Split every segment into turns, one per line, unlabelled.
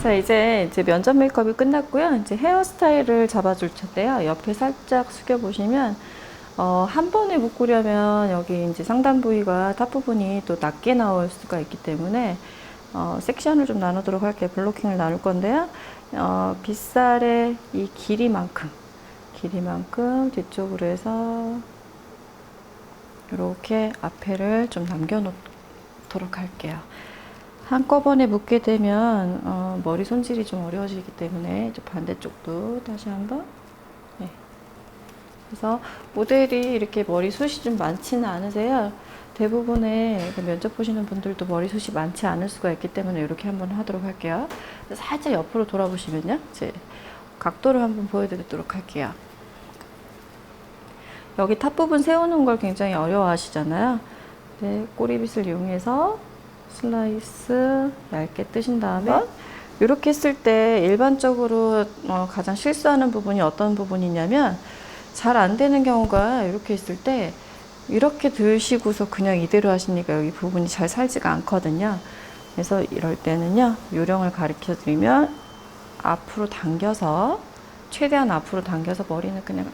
자, 이제 면접 메이크업이 끝났고요. 이제 헤어스타일을 잡아줄 텐데요. 옆에 살짝 숙여보시면, 한 번에 묶으려면 여기 이제 상단 부위가 탑 부분이 또 낮게 나올 수가 있기 때문에, 섹션을 좀 나누도록 할게요. 블로킹을 나눌 건데요. 빗살의 이 길이만큼 뒤쪽으로 해서 이렇게 앞에를 좀 남겨놓도록 할게요. 한꺼번에 묶게 되면 머리 손질이 좀 어려워지기 때문에 이제 반대쪽도 다시 한번. 네. 그래서 모델이 이렇게 머리숱이 좀 많지는 않으세요. 대부분의 면접 보시는 분들도 머리숱이 많지 않을 수가 있기 때문에 이렇게 한번 하도록 할게요. 살짝 옆으로 돌아보시면요, 이제 각도를 한번 보여드리도록 할게요. 여기 탑 부분 세우는 걸 굉장히 어려워하시잖아요. 네, 꼬리빗을 이용해서 슬라이스 얇게 뜨신 다음에 이렇게 했을 때 일반적으로 가장 실수하는 부분이 어떤 부분이냐면, 잘 안 되는 경우가 이렇게 했을 때 이렇게 드시고서 그냥 이대로 하시니까 여기 부분이 잘 살지가 않거든요. 그래서 이럴 때는요, 요령을 가르쳐 드리면 앞으로 당겨서, 최대한 앞으로 당겨서 머리는 그냥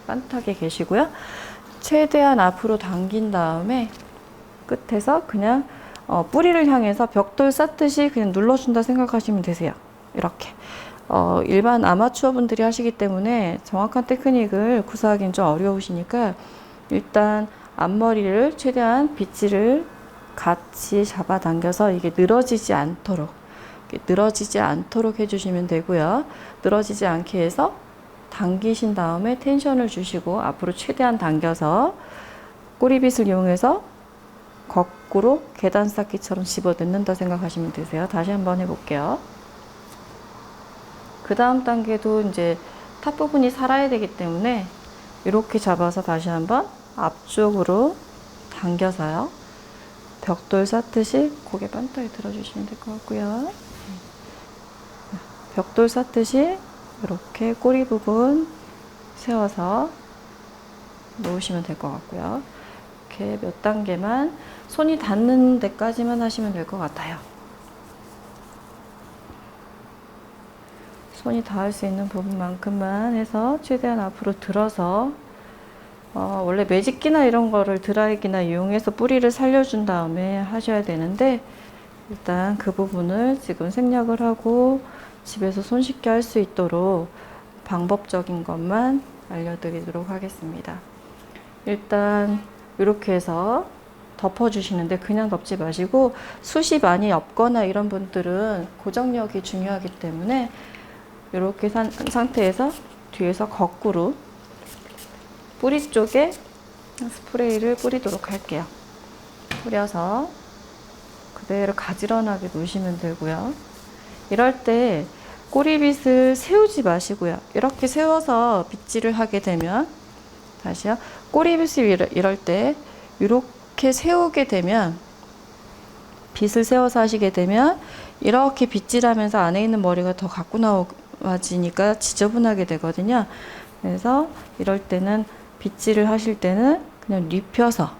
빤하게 계시고요. 최대한 앞으로 당긴 다음에 끝에서 그냥 뿌리를 향해서 벽돌 쌓듯이 그냥 눌러준다 생각하시면 되세요. 이렇게. 일반 아마추어 분들이 하시기 때문에 정확한 테크닉을 구사하기는 좀 어려우시니까, 일단 앞머리를 최대한 빗질을 같이 잡아당겨서 이게 늘어지지 않도록 해주시면 되고요. 늘어지지 않게 해서 당기신 다음에 텐션을 주시고 앞으로 최대한 당겨서 꼬리빗을 이용해서 거꾸로 계단 쌓기처럼 집어 넣는다 생각하시면 되세요. 다시 한번 해볼게요. 그 다음 단계도 이제 탑 부분이 살아야 되기 때문에 이렇게 잡아서 다시 한번 앞쪽으로 당겨서요, 벽돌 쌓듯이 고개 반듯하게 들어주시면 될 것 같고요. 벽돌 쌓듯이 이렇게 꼬리 부분 세워서 놓으시면 될 것 같고요. 이렇게 몇 단계만, 손이 닿는 데까지만 하시면 될 것 같아요. 손이 닿을 수 있는 부분만큼만 해서 최대한 앞으로 들어서, 원래 매직기나 이런 거를 드라이기나 이용해서 뿌리를 살려준 다음에 하셔야 되는데, 일단 그 부분을 지금 생략을 하고 집에서 손쉽게 할 수 있도록 방법적인 것만 알려드리도록 하겠습니다. 일단 이렇게 해서 덮어주시는데, 그냥 덮지 마시고 숱이 많이 없거나 이런 분들은 고정력이 중요하기 때문에 이렇게 상태에서 뒤에서 거꾸로 뿌리 쪽에 스프레이를 뿌리도록 할게요. 뿌려서 그대로 가지런하게 놓으시면 되고요. 이럴 때 꼬리빗을 세우지 마시고요. 이렇게 세워서 빗질을 하게 되면, 다시요, 꼬리빗을 이럴 때 이렇게 세우게 되면, 빗을 세워서 하시게 되면 이렇게 빗질하면서 안에 있는 머리가 더 갖고 나와지니까 지저분하게 되거든요. 그래서 이럴 때는 빗질을 하실 때는 그냥 눕혀서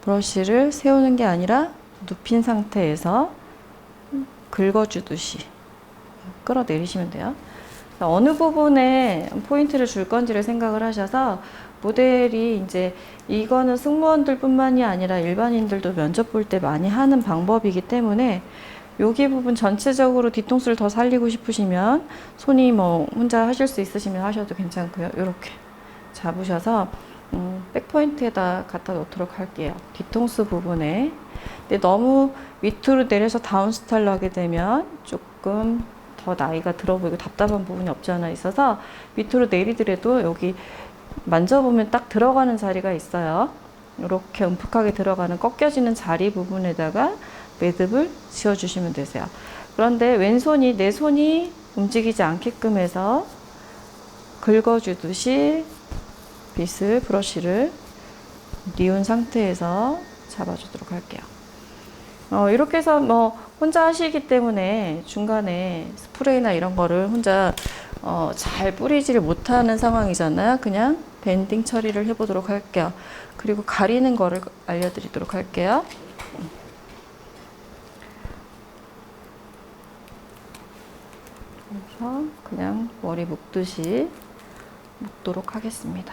브러쉬를 세우는 게 아니라 눕힌 상태에서 긁어주듯이 끌어내리시면 돼요. 어느 부분에 포인트를 줄 건지를 생각을 하셔서, 모델이 이제 이거는 승무원들 뿐만이 아니라 일반인들도 면접 볼 때 많이 하는 방법이기 때문에, 여기 부분 전체적으로 뒤통수를 더 살리고 싶으시면, 손이 뭐 혼자 하실 수 있으시면 하셔도 괜찮고요. 이렇게 잡으셔서 백포인트에다 갖다 놓도록 할게요. 뒤통수 부분에. 근데 너무 밑으로 내려서 다운 스타일로 하게 되면 조금 더 나이가 들어 보이고 답답한 부분이 없지 않아 있어서, 밑으로 내리더라도 여기 만져보면 딱 들어가는 자리가 있어요. 이렇게 움푹하게 들어가는 꺾여지는 자리 부분에다가 매듭을 지어주시면 되세요. 그런데 왼손이, 내 손이 움직이지 않게끔 해서 긁어주듯이 빗을, 브러쉬를 뉘운 상태에서 잡아주도록 할게요. 이렇게 해서 뭐 혼자 하시기 때문에 중간에 스프레이나 이런 거를 혼자 잘 뿌리지를 못하는 상황이잖아요. 그냥 밴딩 처리를 해보도록 할게요. 그리고 가리는 거를 알려드리도록 할게요. 그래서 그냥 머리 묶듯이 묶도록 하겠습니다.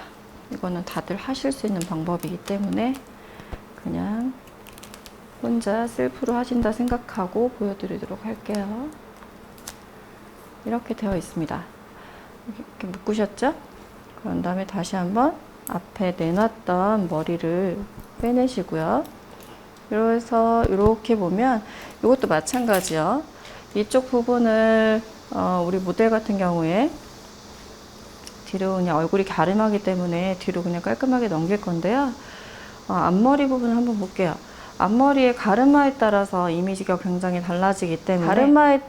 이거는 다들 하실 수 있는 방법이기 때문에 그냥 혼자 셀프로 하신다 생각하고 보여드리도록 할게요. 이렇게 되어 있습니다. 이렇게 묶으셨죠? 그런 다음에 다시 한번 앞에 내놨던 머리를 빼내시고요. 그래서 이렇게 보면 이것도 마찬가지요. 이쪽 부분을 우리 모델 같은 경우에 뒤로 그냥 얼굴이 갸름하기 때문에 뒤로 그냥 깔끔하게 넘길 건데요. 앞머리 부분을 한번 볼게요. 앞머리의 가르마에 따라서 이미지가 굉장히 달라지기 때문에 가르마에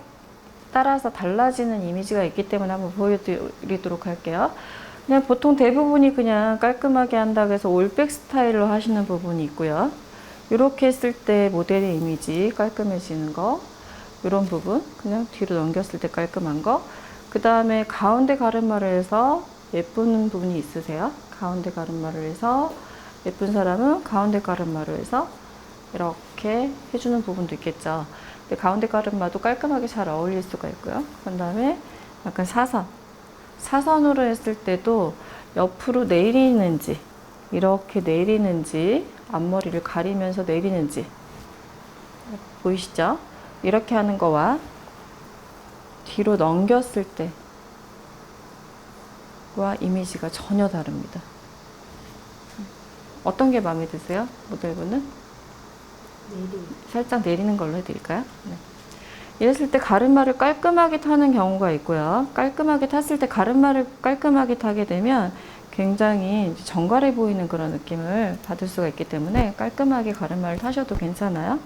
따라서 달라지는 이미지가 있기 때문에 한번 보여드리도록 할게요. 그냥 보통 대부분이 그냥 깔끔하게 한다고 해서 올백 스타일로 하시는 부분이 있고요. 이렇게 했을 때 모델의 이미지 깔끔해지는 거, 이런 부분 그냥 뒤로 넘겼을 때 깔끔한 거, 그 다음에 가운데 가르마를 해서 예쁜 부분이 있으세요? 가운데 가르마를 해서 예쁜 사람은 가운데 가르마를 해서 이렇게 해주는 부분도 있겠죠. 근데 가운데 가르마도 깔끔하게 잘 어울릴 수가 있고요. 그 다음에 약간 사선으로 했을 때도 옆으로 내리는지 이렇게 내리는지 앞머리를 가리면서 내리는지 보이시죠? 이렇게 하는 거와 뒤로 넘겼을 때와 이미지가 전혀 다릅니다. 어떤 게 마음에 드세요? 모델분은? 살짝 내리는 걸로 해드릴까요? 네. 이랬을 때 가르마를 깔끔하게 타는 경우가 있고요. 깔끔하게 탔을 때 가르마를 깔끔하게 타게 되면 굉장히 정갈해 보이는 그런 느낌을 받을 수가 있기 때문에 깔끔하게 가르마를 타셔도 괜찮아요.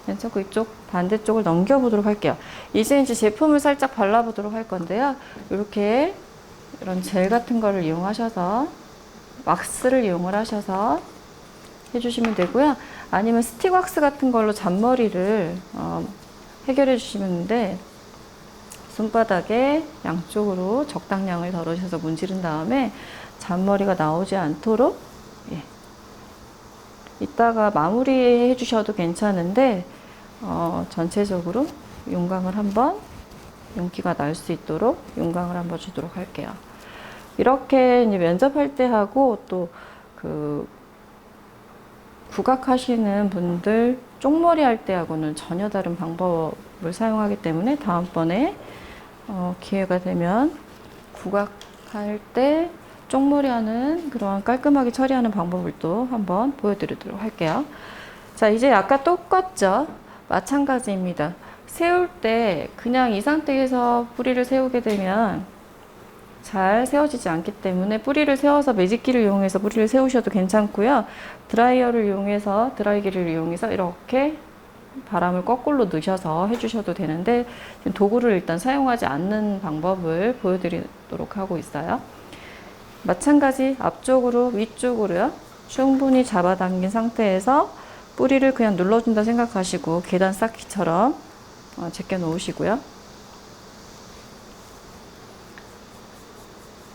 그래서 이쪽 반대쪽을 넘겨보도록 할게요. 이제 제품을 살짝 발라보도록 할 건데요. 이렇게 이런 젤 같은 거를 이용하셔서 왁스를 이용을 하셔서 해주시면 되고요. 아니면 스틱 왁스 같은 걸로 잔머리를 해결해 주시면 되는데 손바닥에 양쪽으로 적당량을 덜으셔서 문지른 다음에 잔머리가 나오지 않도록 이따가 마무리해 주셔도 괜찮은데 전체적으로 윤광을 한번 윤기가 날 수 있도록 윤광을 한번 주도록 할게요. 이렇게 이제 면접할 때 하고 또 그 국악하시는 분들 쪽머리 할 때하고는 전혀 다른 방법을 사용하기 때문에 다음번에 기회가 되면 국악할 때 쪽머리 하는 그런 깔끔하게 처리하는 방법을 또 한번 보여드리도록 할게요. 자, 이제 아까 똑같죠? 마찬가지입니다. 세울 때 그냥 이 상태에서 뿌리를 세우게 되면 잘 세워지지 않기 때문에 뿌리를 세워서 매직기를 이용해서 뿌리를 세우셔도 괜찮고요. 드라이기를 이용해서 이렇게 바람을 거꾸로 넣으셔서 해주셔도 되는데 도구를 일단 사용하지 않는 방법을 보여드리도록 하고 있어요. 마찬가지 앞쪽으로 위쪽으로요. 충분히 잡아당긴 상태에서 뿌리를 그냥 눌러준다 생각하시고 계단 쌓기처럼 제껴 놓으시고요.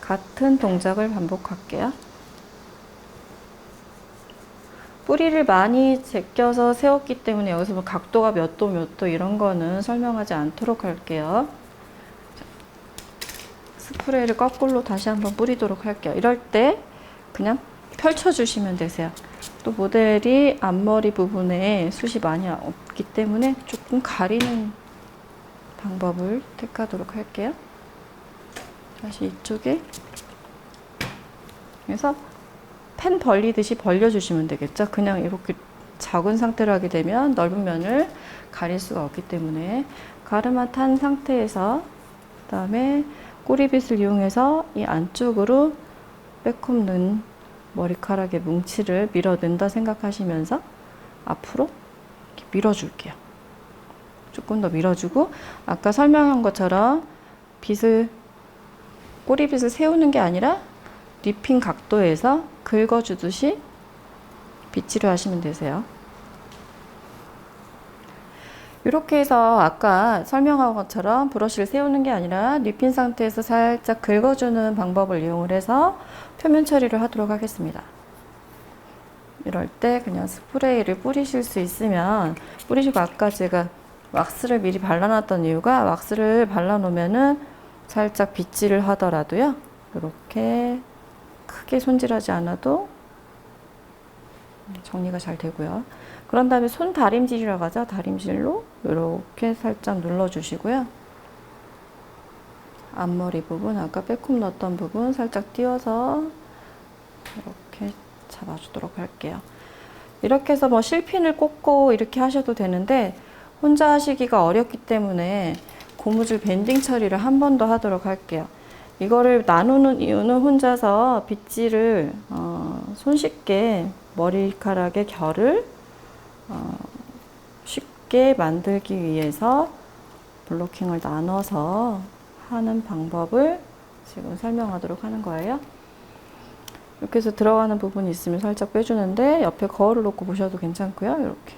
같은 동작을 반복할게요. 뿌리를 많이 제껴서 세웠기 때문에 여기서 뭐 각도가 몇 도 이런 거는 설명하지 않도록 할게요. 스프레이를 거꾸로 다시 한번 뿌리도록 할게요. 이럴 때 그냥 펼쳐주시면 되세요. 또 모델이 앞머리 부분에 숱이 많이 없기 때문에 조금 가리는 방법을 택하도록 할게요. 다시 이쪽에 그래서 펜 벌리듯이 벌려주시면 되겠죠. 그냥 이렇게 작은 상태로 하게 되면 넓은 면을 가릴 수가 없기 때문에 가르마 탄 상태에서 그 다음에 꼬리빗을 이용해서 이 안쪽으로 빼꼼 넣은 머리카락의 뭉치를 밀어 넣는다 생각하시면서 앞으로 이렇게 밀어줄게요. 조금 더 밀어주고 아까 설명한 것처럼 꼬리빗을 세우는 게 아니라 립핑 각도에서 긁어주듯이 빗질을 하시면 되세요. 이렇게 해서 아까 설명한 것처럼 브러쉬를 세우는 게 아니라 립힌 상태에서 살짝 긁어주는 방법을 이용을 해서 표면 처리를 하도록 하겠습니다. 이럴 때 그냥 스프레이를 뿌리실 수 있으면 뿌리시고 아까 제가 왁스를 미리 발라놨던 이유가 왁스를 발라놓으면은 살짝 빗질을 하더라도요. 이렇게 크게 손질하지 않아도 정리가 잘 되고요. 그런 다음에 손 다림질이라고 하죠. 다림질로 이렇게 살짝 눌러주시고요. 앞머리 부분, 아까 빼꼼 넣었던 부분 살짝 띄워서 이렇게 잡아주도록 할게요. 이렇게 해서 뭐 실핀을 꽂고 이렇게 하셔도 되는데 혼자 하시기가 어렵기 때문에 고무줄 밴딩 처리를 한 번 더 하도록 할게요. 이거를 나누는 이유는 혼자서 빗질을 손쉽게 머리카락의 결을 쉽게 만들기 위해서 블로킹을 나눠서 하는 방법을 지금 설명하도록 하는 거예요. 이렇게 해서 들어가는 부분이 있으면 살짝 빼주는데 옆에 거울을 놓고 보셔도 괜찮고요. 이렇게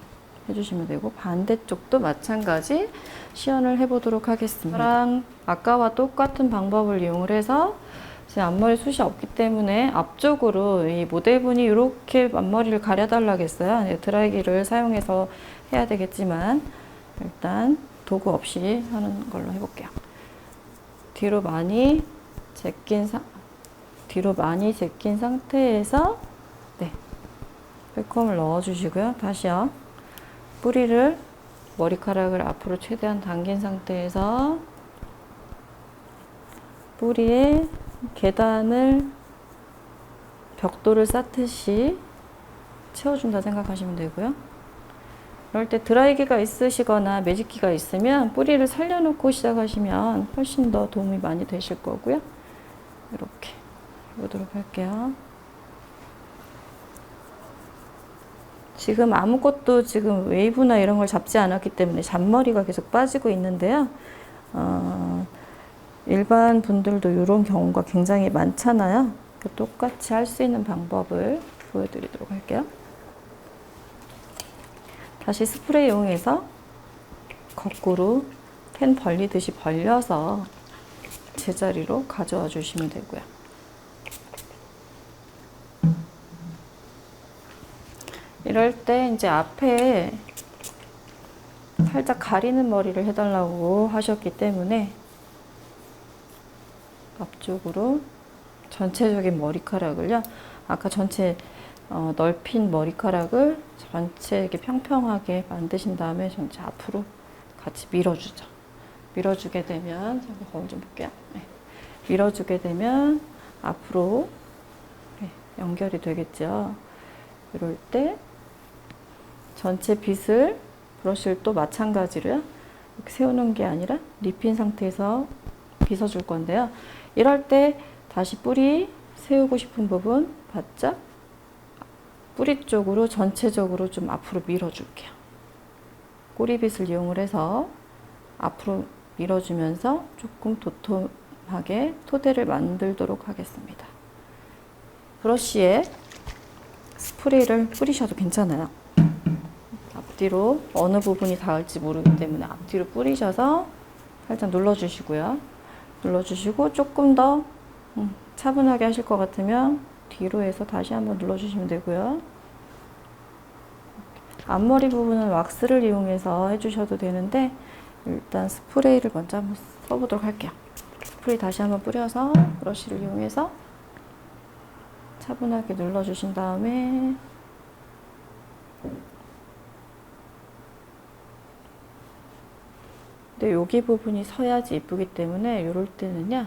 해주시면 되고 반대쪽도 마찬가지 시연을 해보도록 하겠습니다. 저랑 아까와 똑같은 방법을 이용을 해서 제 앞머리 숱이 없기 때문에 앞쪽으로 이 모델분이 이렇게 앞머리를 가려달라고 했어요. 네, 드라이기를 사용해서 해야 되겠지만 일단 도구 없이 하는 걸로 해볼게요. 뒤로 많이 제낀 상태에서 네, 빼꼼을 넣어주시고요. 다시요. 뿌리를 머리카락을 앞으로 최대한 당긴 상태에서 뿌리에 계단을 벽돌을 쌓듯이 채워준다 생각하시면 되고요. 이럴 때 드라이기가 있으시거나 매직기가 있으면 뿌리를 살려놓고 시작하시면 훨씬 더 도움이 많이 되실 거고요. 이렇게 해보도록 할게요. 지금 아무것도 지금 웨이브나 이런 걸 잡지 않았기 때문에 잔머리가 계속 빠지고 있는데요. 일반 분들도 이런 경우가 굉장히 많잖아요. 똑같이 할 수 있는 방법을 보여드리도록 할게요. 다시 스프레이 이용해서 거꾸로 펜 벌리듯이 벌려서 제자리로 가져와 주시면 되고요. 이럴 때 이제 앞에 살짝 가리는 머리를 해달라고 하셨기 때문에 앞쪽으로 전체적인 머리카락을요. 아까 전체 넓힌 머리카락을 전체 이렇게 평평하게 만드신 다음에 전체 앞으로 같이 밀어주죠. 밀어주게 되면 잠깐 거울 좀 볼게요. 네. 밀어주게 되면 앞으로 네, 연결이 되겠죠. 이럴 때 전체 빗을 브러쉬를 또 마찬가지로요. 이렇게 세우는 게 아니라 립힌 상태에서 빗어줄 건데요. 이럴 때 다시 뿌리 세우고 싶은 부분 바짝 뿌리 쪽으로 전체적으로 좀 앞으로 밀어줄게요. 꼬리빗을 이용을 해서 앞으로 밀어주면서 조금 도톰하게 토대를 만들도록 하겠습니다. 브러쉬에 스프레이를 뿌리셔도 괜찮아요. 앞뒤로 어느 부분이 닿을지 모르기 때문에 앞뒤로 뿌리셔서 살짝 눌러주시고요. 눌러주시고 조금 더 차분하게 하실 것 같으면 뒤로 해서 다시 한번 눌러주시면 되고요. 앞머리 부분은 왁스를 이용해서 해주셔도 되는데 일단 스프레이를 먼저 한번 써보도록 할게요. 스프레이 다시 한번 뿌려서 브러쉬를 이용해서 차분하게 눌러주신 다음에 근데 여기 부분이 서야지 이쁘기 때문에 이럴 때는요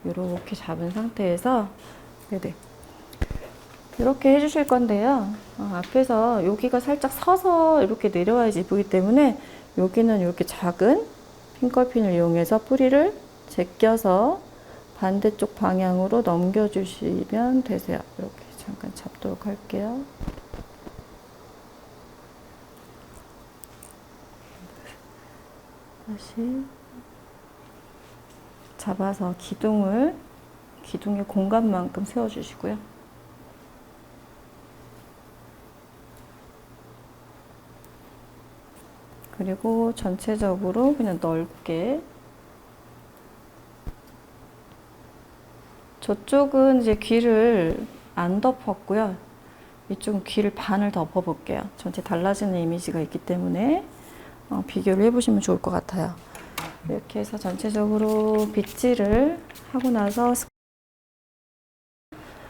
이렇게 잡은 상태에서 네네 이렇게 해주실 건데요. 앞에서 여기가 살짝 서서 이렇게 내려와야지 이쁘기 때문에 여기는 이렇게 작은 핑거핀을 이용해서 뿌리를 제껴서 반대쪽 방향으로 넘겨주시면 되세요. 이렇게 잠깐 잡도록 할게요. 다시 잡아서 기둥의 공간만큼 세워주시고요. 그리고 전체적으로 그냥 넓게 저쪽은 이제 귀를 안 덮었고요. 이쪽은 귀를 반을 덮어 볼게요. 전체 달라지는 이미지가 있기 때문에 비교를 해보시면 좋을 것 같아요. 이렇게 해서 전체적으로 빗질을 하고 나서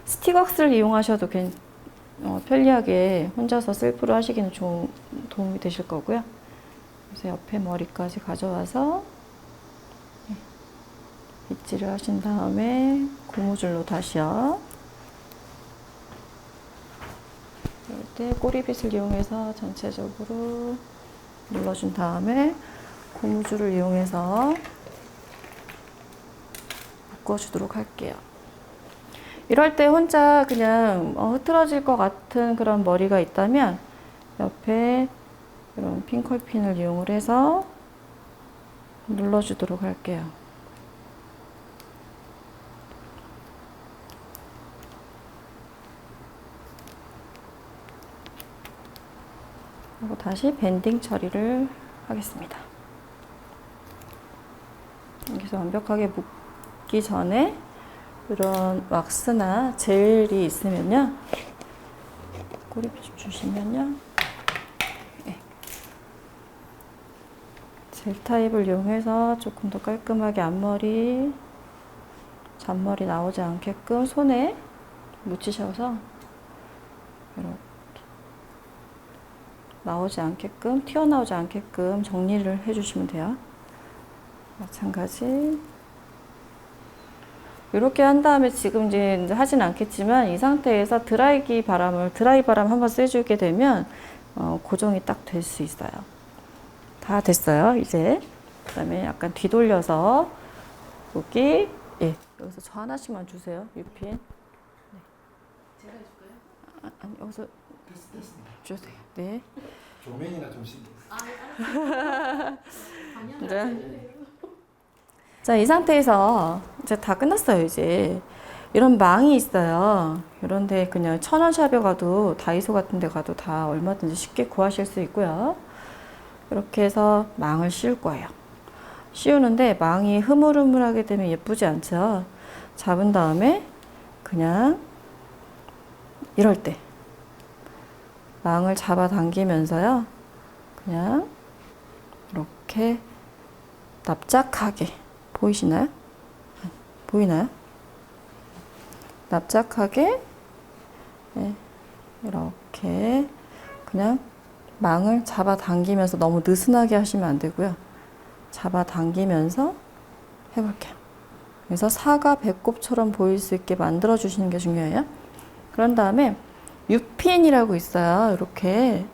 스틱왁스를 이용하셔도 편리하게 혼자서 셀프로 하시기는 도움이 되실 거고요. 그래서 옆에 머리까지 가져와서 빗질을 하신 다음에 고무줄로 다시요. 이럴 때 꼬리빗을 이용해서 전체적으로 눌러준 다음에 고무줄을 이용해서 묶어주도록 할게요. 이럴 때 혼자 그냥 흐트러질 것 같은 그런 머리가 있다면 옆에 이런 핑컬핀을 이용을 해서 눌러주도록 할게요. 그리고 다시 밴딩 처리를 하겠습니다. 여기서 완벽하게 묶기 전에 이런 왁스나 젤이 있으면요, 꼬리빗 주시면요, 젤 타입을 이용해서 조금 더 깔끔하게 앞머리, 잔머리 나오지 않게끔 손에 묻히셔서 이렇게 나오지 않게끔, 튀어나오지 않게끔 정리를 해주시면 돼요. 마찬가지. 이렇게 한 다음에 지금 이제 하진 않겠지만 이 상태에서 드라이 바람 한번 쐬주게 되면 고정이 딱 될 수 있어요. 다 됐어요, 이제. 그 다음에 약간 뒤돌려서 여기서 저 하나씩만 주세요, 유핀. 네.
제가 해줄까요?
아니, 여기서 주세요. 네.
조명이나 좀 신경.
네. 자, 이 상태에서 이제 다 끝났어요, 이제. 이런 망이 있어요. 이런데 그냥 1000원 샵에 가도, 다이소 같은 데 가도 다 얼마든지 쉽게 구하실 수 있고요. 이렇게 해서 망을 씌울 거예요. 씌우는데 망이 흐물흐물하게 되면 예쁘지 않죠? 잡은 다음에 그냥 이럴 때 망을 잡아당기면서요, 그냥 이렇게 납작하게, 보이시나요? 보이나요? 납작하게 이렇게 그냥 망을 잡아당기면서, 너무 느슨하게 하시면 안 되고요. 잡아당기면서 해볼게요. 그래서 사과 배꼽처럼 보일 수 있게 만들어 주시는 게 중요해요. 그런 다음에 U핀이라고 있어요. 이렇게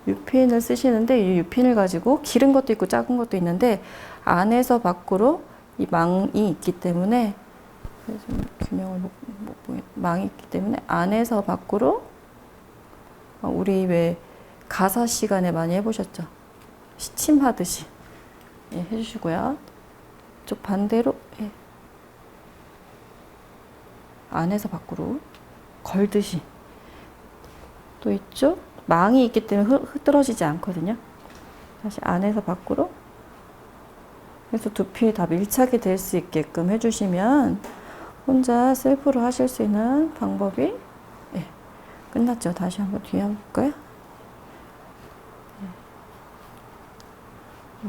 U핀을 쓰시는데, 이 U핀을 가지고 기른 것도 있고 작은 것도 있는데, 안에서 밖으로 이 망이 있기 때문에, 망이 있기 때문에 안에서 밖으로, 우리 왜 가사 시간에 많이 해보셨죠? 시침하듯이 해주시고요. 쪽 반대로 안에서 밖으로 걸듯이. 또 이쪽 망이 있기 때문에 흐트러지지 않거든요. 다시 안에서 밖으로 해서 두피 다 밀착이 될 수 있게끔 해주시면 혼자 셀프로 하실 수 있는 방법이 끝났죠. 다시 한번 뒤에 한번 볼까요?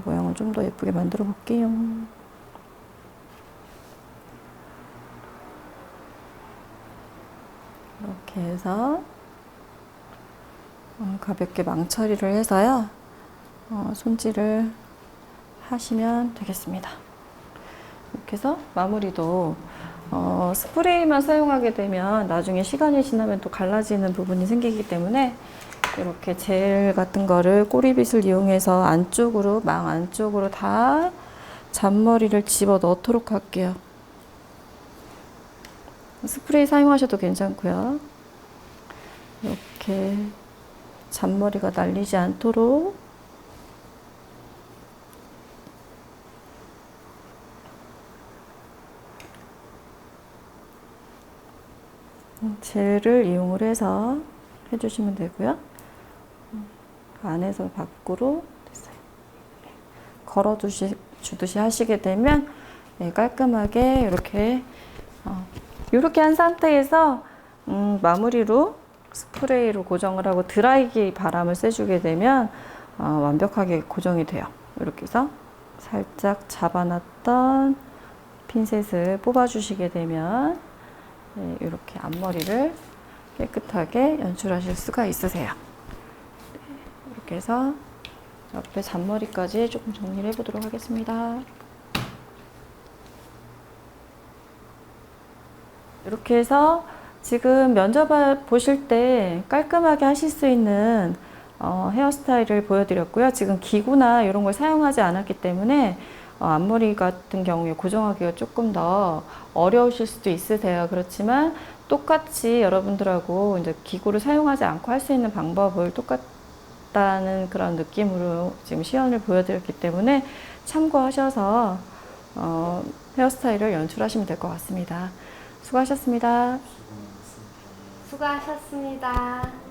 모양을 좀 더 예쁘게 만들어 볼게요. 이렇게 해서 가볍게 망처리를 해서요, 손질을 하시면 되겠습니다. 이렇게 해서 마무리도 스프레이만 사용하게 되면 나중에 시간이 지나면 또 갈라지는 부분이 생기기 때문에 이렇게 젤 같은 거를 꼬리빗을 이용해서 안쪽으로, 망 안쪽으로 다 잔머리를 집어 넣도록 할게요. 스프레이 사용하셔도 괜찮고요. 이렇게 잔머리가 날리지 않도록 젤을 이용을 해서 해주시면 되고요. 안에서 밖으로 됐어요. 걸어주듯이 하시게 되면 깔끔하게 이렇게 한 상태에서 마무리로 스프레이로 고정을 하고 드라이기 바람을 쐬주게 되면 완벽하게 고정이 돼요. 이렇게 해서 살짝 잡아놨던 핀셋을 뽑아주시게 되면 네, 이렇게 앞머리를 깨끗하게 연출하실 수가 있으세요. 네, 이렇게 해서 옆에 잔머리까지 조금 정리를 해보도록 하겠습니다. 이렇게 해서 지금 면접 보실 때 깔끔하게 하실 수 있는 헤어스타일을 보여드렸고요. 지금 기구나 이런 걸 사용하지 않았기 때문에 앞머리 같은 경우에 고정하기가 조금 더 어려우실 수도 있으세요. 그렇지만 똑같이 여러분들하고 이제 기구를 사용하지 않고 할 수 있는 방법을 똑같다는 그런 느낌으로 지금 시연을 보여드렸기 때문에 참고하셔서 헤어스타일을 연출하시면 될 것 같습니다. 수고하셨습니다.
수고하셨습니다.